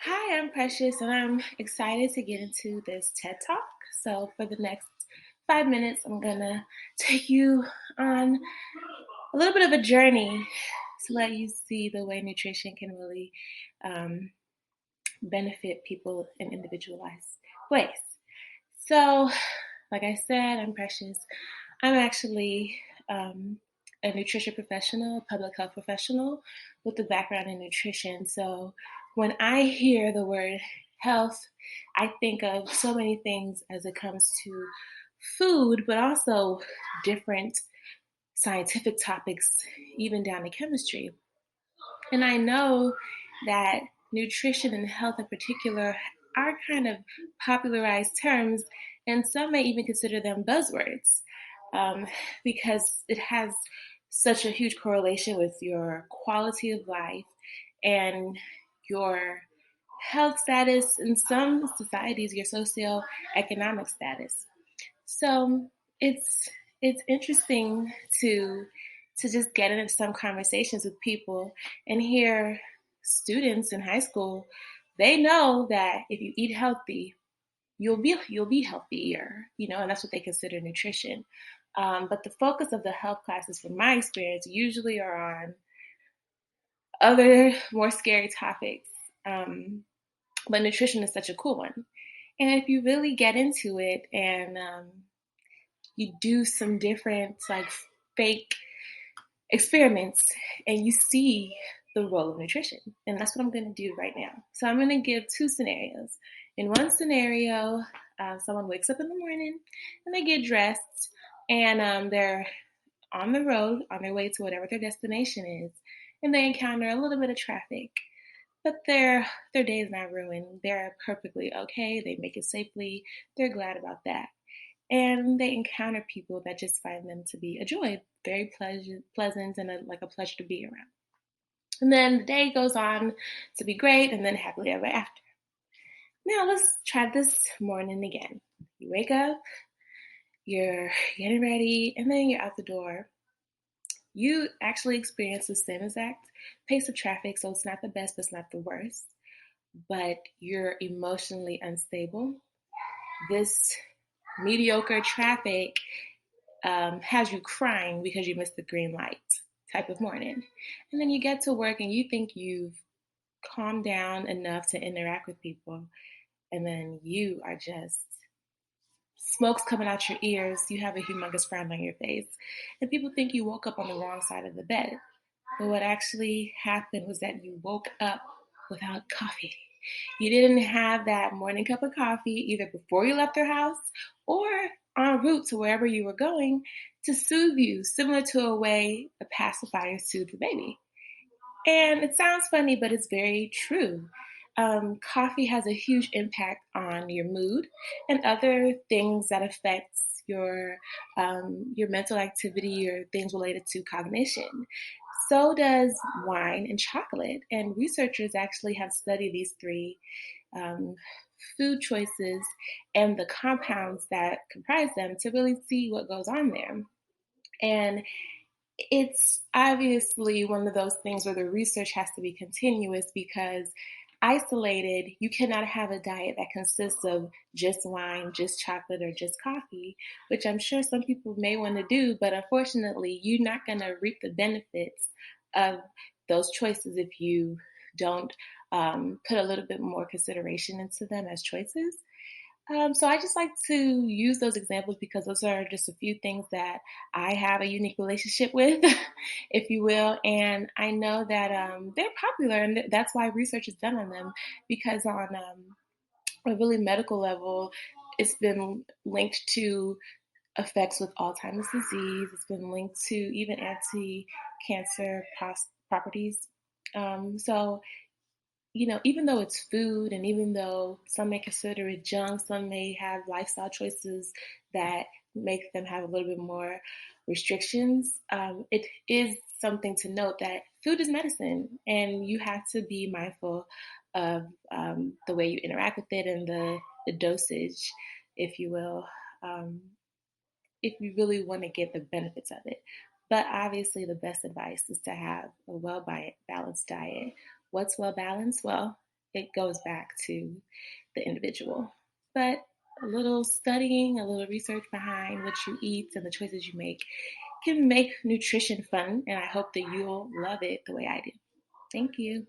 Hi, I'm Precious, and I'm excited to get into this TED Talk. So, for the next 5 minutes, I'm gonna take you on a little bit of a journey to let you see the way nutrition can really um, benefit people in individualized ways. So, like I said, I'm Precious. I'm actually a nutrition professional, a public health professional with a background in nutrition. So when I hear the word health, I think of so many things as it comes to food, but also different scientific topics, even down to chemistry. And I know that nutrition and health in particular are kind of popularized terms, and some may even consider them buzzwords um, because it has such a huge correlation with your quality of life and your health status, in some societies, your socioeconomic status. So it's it's interesting to just get into some conversations with people and hear students in high school. They know that if you eat healthy, you'll be healthier, and that's what they consider nutrition. But the focus of the health classes, from my experience, usually are on other more scary topics. Um, but nutrition is such a cool one. And if you really get into it and you do some different like fake experiments and you see the role of nutrition. And that's what I'm going to do right now. So I'm going to give two scenarios. In one scenario, someone wakes up in the morning and they get dressed and they're on the road on their way to whatever their destination is, and they encounter a little bit of traffic. But their day is not ruined. They're perfectly okay. They make it safely. They're glad about that, and they encounter people that just find them to be a joy, very pleasant, and like a pleasure to be around. And then the day goes on to be great, and then happily ever after. Now let's try this morning again. You wake up, you're getting ready, and then you're out the door. You actually experience the same exact pace of traffic, so it's not the best, but it's not the worst. But you're emotionally unstable. This mediocre traffic has you crying because you missed the green light type of morning. And then you get to work and you think you've calmed down enough to interact with people. And then you are just smoke's coming out your ears. You have a humongous frown on your face. And people think you woke up on the wrong side of the bed. But what actually happened was that you woke up without coffee. You didn't have that morning cup of coffee either before you left your house or en route to wherever you were going to soothe you, similar to a way a pacifier soothes the baby. And it sounds funny, but it's very true. Coffee has a huge impact on your mood and other things that affects your mental activity or things related to cognition. So does wine and chocolate. And researchers actually have studied these three um, food choices and the compounds that comprise them to really see what goes on there. And it's obviously one of those things where the research has to be continuous because isolated, you cannot have a diet that consists of just wine, just chocolate, or just coffee, which I'm sure some people may want to do, but unfortunately, you're not going to reap the benefits of those choices if you don't put a little bit more consideration into them as choices. So I just like to use those examples because those are just a few things that I have a unique relationship with, if you will, and I know that they're popular, and that's why research is done on them. Because on a really medical level, it's been linked to effects with Alzheimer's disease. It's been linked to even anti-cancer properties. So even though it's food and even though some may consider it junk, some may have lifestyle choices that make them have a little bit more restrictions, it is something to note that food is medicine and you have to be mindful of the way you interact with it and the dosage, if you will, um, if you really want to get the benefits of it. But obviously, the best advice is to have a well balanced diet. What's well balanced? Well, it goes back to the individual. But a little studying, a little research behind what you eat and the choices you make can make nutrition fun. And I hope that you'll love it the way I do. Thank you.